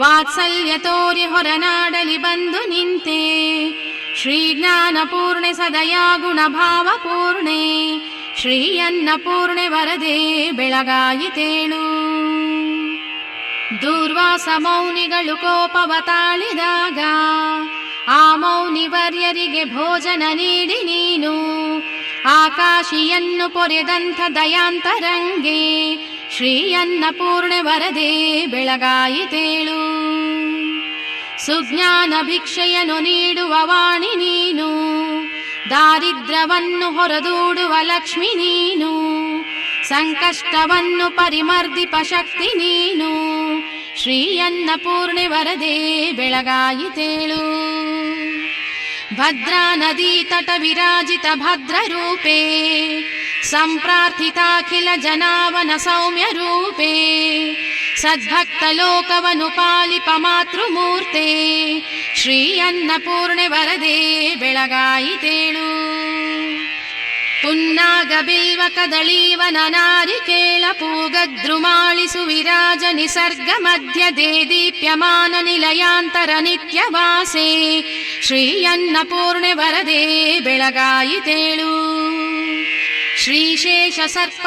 ವಾತ್ಸಲ್ಯ ತೋರಿ ಹೊರನಾಡಲಿ ಬಂದು ನಿಂತೆ. ಶ್ರೀ ಜ್ಞಾನಪೂರ್ಣೆ ಸದಯಾ ಗುಣಭಾವ ಪೂರ್ಣೆ, ಶ್ರೀ ಅನ್ನಪೂರ್ಣೆ ವರದೆ ಬೆಳಗಾಯಿತೇಳು. ದೂರ್ವಾಸ ಮೌನಿಗಳು ಕೋಪವ ತಾಳಿದಾಗ ಆ ಮೌನಿ ವರ್ಯರಿಗೆ ಭೋಜನ ನೀಡಿ ನೀನು. ಆಕಾಶಿಯನ್ನು ಪೊರೆದಂಥ ದಯಾಂತರಂಗೆ, ಶ್ರೀ ಅನ್ನಪೂರ್ಣೆ ವರದೆ ಬೆಳಗಾಯಿತೇಳು. ಸುಜ್ಞಾನ ಭಿಕ್ಷೆಯನ್ನು ನೀಡುವ ವಾಣಿ ನೀನು, ದಾರಿದ್ರ್ಯವನ್ನು ಹೊರದೂಡುವ ಲಕ್ಷ್ಮಿ ನೀನು. ಸಂಕಷ್ಟವನ್ನು ಪರಿಮರ್ದಿಪ ಶಕ್ತಿ ನೀನು, ಶ್ರೀ ಅನ್ನಪೂರ್ಣೆ ವರದೆ ಬೆಳಗಾಯಿತೇಳು. ಭದ್ರಾ ನದಿ ತಟ ವಿರಾಜಿತ ಭದ್ರ ರೂಪೇ, ಸಂಪ್ರಾರ್ಥಿತಾಖಿಲ ಜನಾವನ ಸೌಮ್ಯ ರೂಪೇ. ಸದ್ಭಕ್ತ ಲೋಕವನು ಪಾಲಿಪ ಮಾತೃಮೂರ್ತೆ, ಶ್ರೀ ಅನ್ನಪೂರ್ಣೆ ವರದೆ ಬೆಳಗಾಯಿತೇಳು. ಪುನ್ನಾಗ ಬಿಲ್ವ ಕದಳೀವನ ನಾರಿಕೇಳ ಪೂಗದ್ರುಮಾಳಿಸು ವಿರಾಜ ನಿಸರ್ಗ ಮಧ್ಯ ದೇದೀಪ್ಯಮಾನ ನಿಲಯಾಂತರ ನಿತ್ಯವಾಸೆ, ಶ್ರೀ ಅನ್ನಪೂರ್ಣೆ ವರದೆ ಬೆಳಗಾಯಿತೇಳು. ಶ್ರೀಶೇಷ ಸರ್ಪ